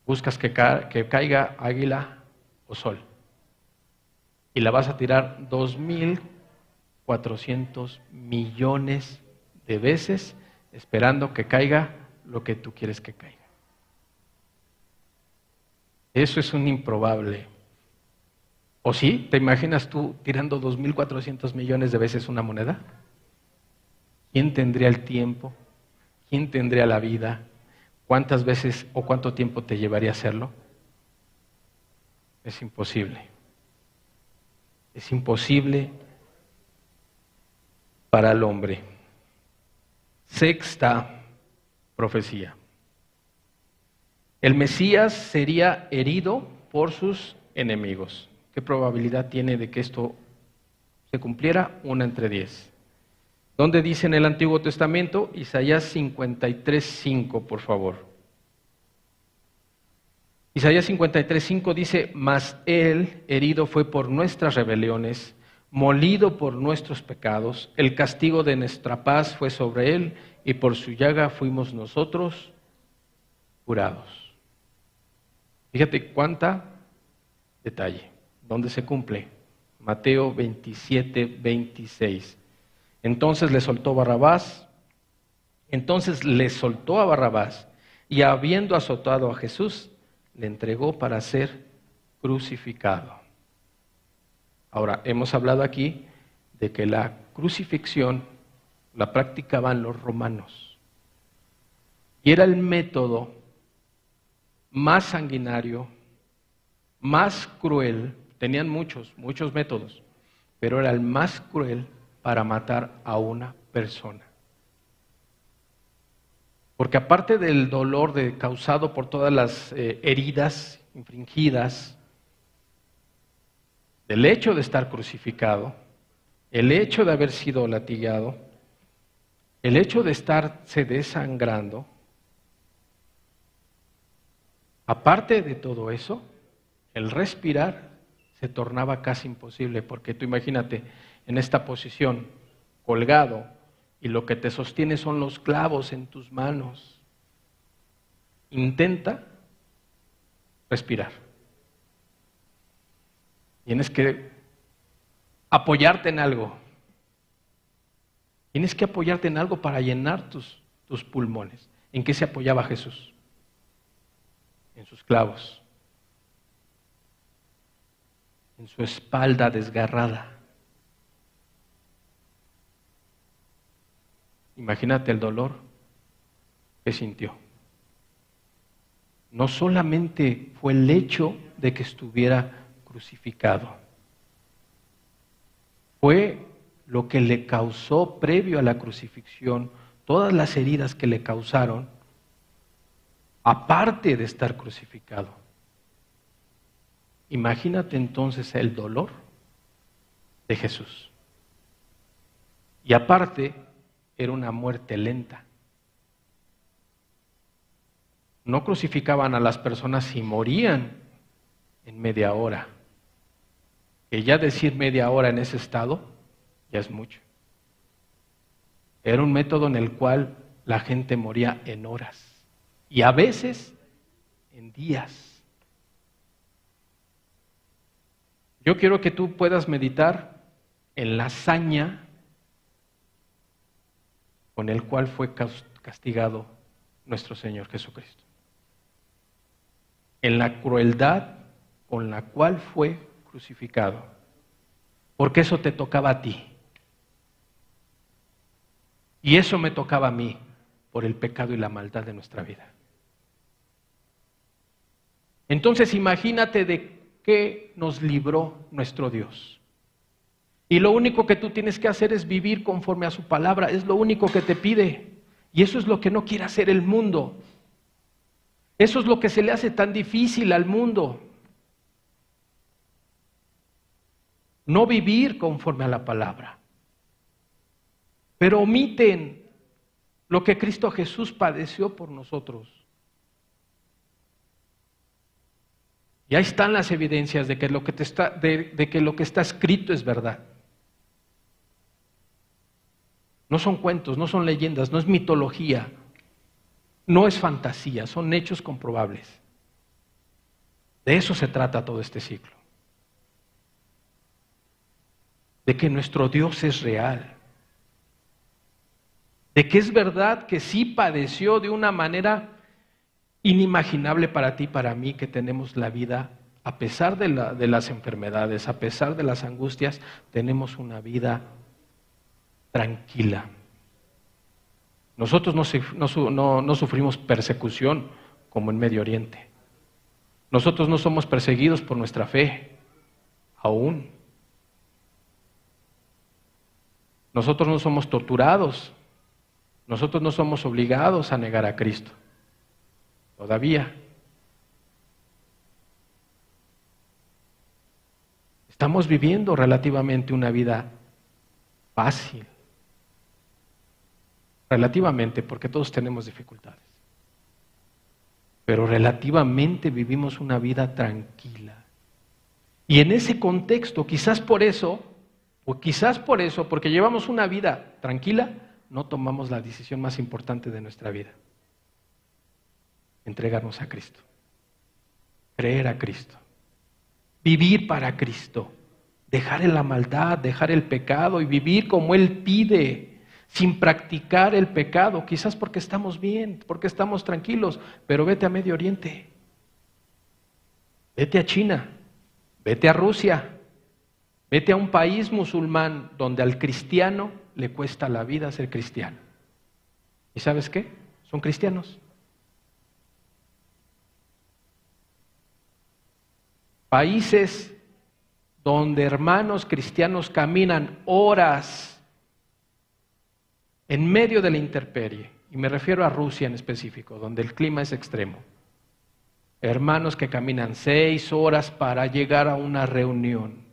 Buscas que caiga águila o sol. Y la vas a tirar 2.400 millones de veces esperando que caiga lo que tú quieres que caiga. Eso es un improbable. ¿O sí? ¿Te imaginas tú tirando 2.400 millones de veces una moneda? ¿Quién tendría el tiempo? ¿Quién tendría la vida? ¿Cuántas veces o cuánto tiempo te llevaría hacerlo? Es imposible. Es imposible para el hombre. Sexta profecía. El Mesías sería herido por sus enemigos. ¿Qué probabilidad tiene de que esto se cumpliera? 1 entre 10. ¿Dónde dice en el Antiguo Testamento? Isaías 53:5, por favor. Isaías 53:5 dice: mas él herido fue por nuestras rebeliones, molido por nuestros pecados, el castigo de nuestra paz fue sobre él, y por su llaga fuimos nosotros curados. Fíjate cuánta detalle. ¿Dónde se cumple? Mateo 27:26. Entonces le soltó a Barrabás, y habiendo azotado a Jesús, le entregó para ser crucificado. Ahora, hemos hablado aquí de que la crucifixión la practicaban los romanos. Y era el método más sanguinario, más cruel. Tenían muchos métodos, pero era el más cruel para matar a una persona. Porque aparte del dolor causado por todas las heridas infringidas, del hecho de estar crucificado, el hecho de haber sido latigado, el hecho de estarse desangrando, aparte de todo eso, el respirar se tornaba casi imposible, porque tú imagínate en esta posición, colgado, y lo que te sostiene son los clavos en tus manos. Intenta respirar. Tienes que apoyarte en algo. Tienes que apoyarte en algo para llenar tus pulmones. ¿En qué se apoyaba Jesús? En sus clavos, en su espalda desgarrada. Imagínate el dolor que sintió. No solamente fue el hecho de que estuviera crucificado, fue lo que le causó previo a la crucifixión, todas las heridas que le causaron, aparte de estar crucificado. Imagínate entonces el dolor de Jesús. Y aparte, era una muerte lenta. No crucificaban a las personas y morían en media hora. Que ya decir media hora en ese estado, ya es mucho. Era un método en el cual la gente moría en horas y a veces en días. Yo quiero que tú puedas meditar en la hazaña con el cual fue castigado nuestro Señor Jesucristo. En la crueldad con la cual fue crucificado. Porque eso te tocaba a ti. Y eso me tocaba a mí por el pecado y la maldad de nuestra vida. Entonces imagínate de qué nos libró nuestro Dios. Y lo único que tú tienes que hacer es vivir conforme a su palabra. Es lo único que te pide. Y eso es lo que no quiere hacer el mundo. Eso es lo que se le hace tan difícil al mundo. No vivir conforme a la palabra. Pero omiten lo que Cristo Jesús padeció por nosotros. Y ahí están las evidencias de que lo que está escrito es verdad. No son cuentos, no son leyendas, no es mitología, no es fantasía, son hechos comprobables. De eso se trata todo este ciclo. De que nuestro Dios es real. De que es verdad que sí padeció de una manera inimaginable para ti y para mí, que tenemos la vida, a pesar de las enfermedades, a pesar de las angustias, tenemos una vida tranquila. Nosotros no sufrimos persecución como en Medio Oriente. Nosotros no somos perseguidos por nuestra fe, aún. Nosotros no somos torturados. Nosotros no somos obligados a negar a Cristo. Todavía. Estamos viviendo relativamente una vida fácil. Relativamente, porque todos tenemos dificultades. Pero relativamente vivimos una vida tranquila. Y en ese contexto, quizás por eso, porque llevamos una vida tranquila, no tomamos la decisión más importante de nuestra vida. Entregarnos a Cristo. Creer a Cristo. Vivir para Cristo. Dejar la maldad, dejar el pecado y vivir como Él pide, sin practicar el pecado, quizás porque estamos bien, porque estamos tranquilos, pero vete a Medio Oriente. Vete a China, vete a Rusia, vete a un país musulmán donde al cristiano le cuesta la vida ser cristiano. ¿Y sabes qué? Son cristianos. Países donde hermanos cristianos caminan horas en medio de la intemperie, y me refiero a Rusia en específico, donde el clima es extremo. Hermanos que caminan 6 horas para llegar a una reunión.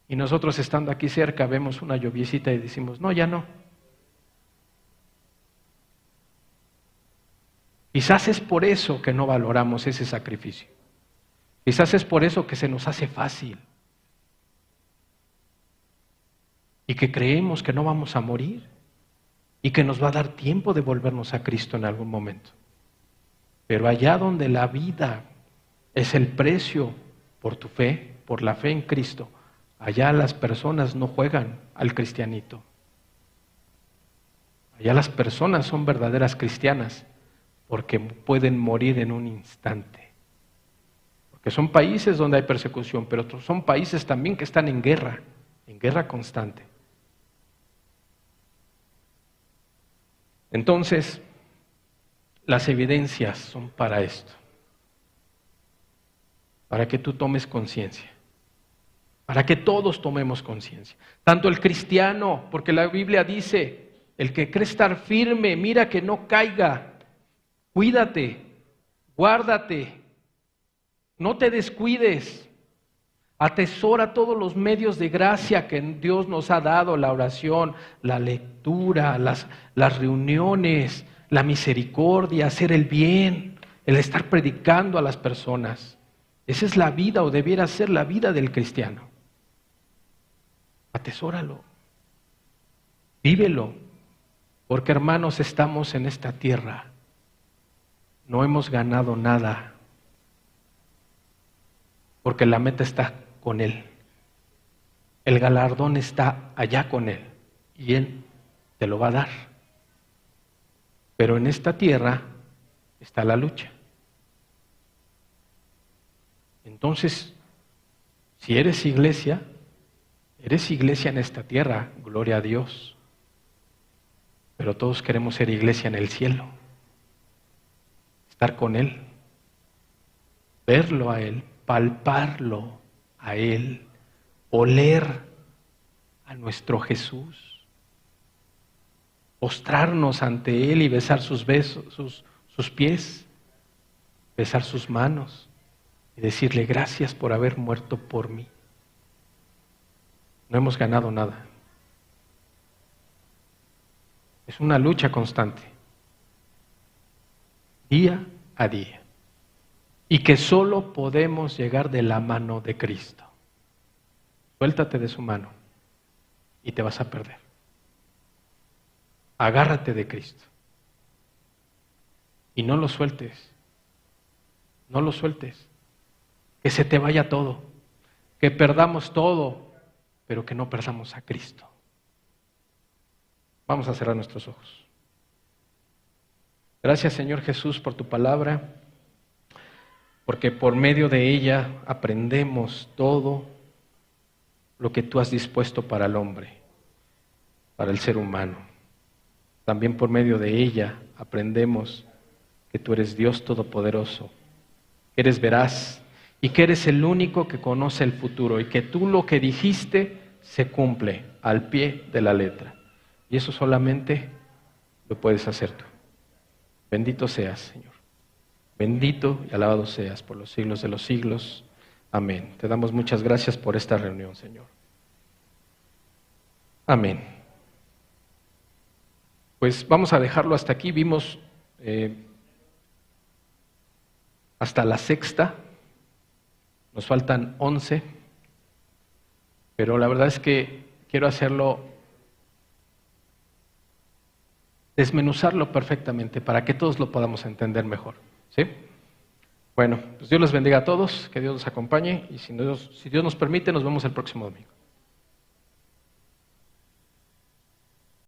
Y nosotros estando aquí cerca vemos una lluviecita y decimos, no, ya no. Quizás es por eso que no valoramos ese sacrificio. Quizás es por eso que se nos hace fácil. Y que creemos que no vamos a morir. Y que nos va a dar tiempo de volvernos a Cristo en algún momento. Pero allá donde la vida es el precio por tu fe, por la fe en Cristo, allá las personas no juegan al cristianito. Allá las personas son verdaderas cristianas porque pueden morir en un instante. Porque son países donde hay persecución, pero otros son países también que están en guerra constante. Entonces, las evidencias son para esto, para que tú tomes conciencia, para que todos tomemos conciencia. Tanto el cristiano, porque la Biblia dice, el que cree estar firme, mira que no caiga, cuídate, guárdate, no te descuides, atesora todos los medios de gracia que Dios nos ha dado, la oración, la lectura, las reuniones, la misericordia, hacer el bien, el estar predicando a las personas. Esa es la vida, o debiera ser la vida del cristiano. Atesóralo, vívelo, porque hermanos, estamos en esta tierra, no hemos ganado nada, porque la meta está con Él, el galardón está allá con Él, y Él te lo va a dar. Pero en esta tierra está la lucha. Entonces, si eres iglesia en esta tierra, gloria a Dios. Pero todos queremos ser iglesia en el cielo, estar con Él, verlo a Él, palparlo a Él, oler a nuestro Jesús, postrarnos ante Él y besar sus pies, besar sus manos y decirle gracias por haber muerto por mí. No hemos ganado nada. Es una lucha constante, día a día, y que solo podemos llegar de la mano de Cristo. Suéltate de su mano y te vas a perder. Agárrate de Cristo y no lo sueltes, no lo sueltes, que se te vaya todo, que perdamos todo, pero que no perdamos a Cristo. Vamos a cerrar nuestros ojos. Gracias, Señor Jesús, por tu palabra, porque por medio de ella aprendemos todo lo que tú has dispuesto para el hombre, para el ser humano. También por medio de ella aprendemos que tú eres Dios Todopoderoso, que eres veraz y que eres el único que conoce el futuro y que tú lo que dijiste se cumple al pie de la letra. Y eso solamente lo puedes hacer tú. Bendito seas, Señor. Bendito y alabado seas por los siglos de los siglos. Amén. Te damos muchas gracias por esta reunión, Señor. Amén. Pues vamos a dejarlo hasta aquí. Vimos hasta la sexta. Nos faltan 11. Pero la verdad es que quiero hacerlo, desmenuzarlo perfectamente para que todos lo podamos entender mejor. ¿Sí? Bueno, pues Dios les bendiga a todos, que Dios los acompañe y si Dios nos permite, nos vemos el próximo domingo.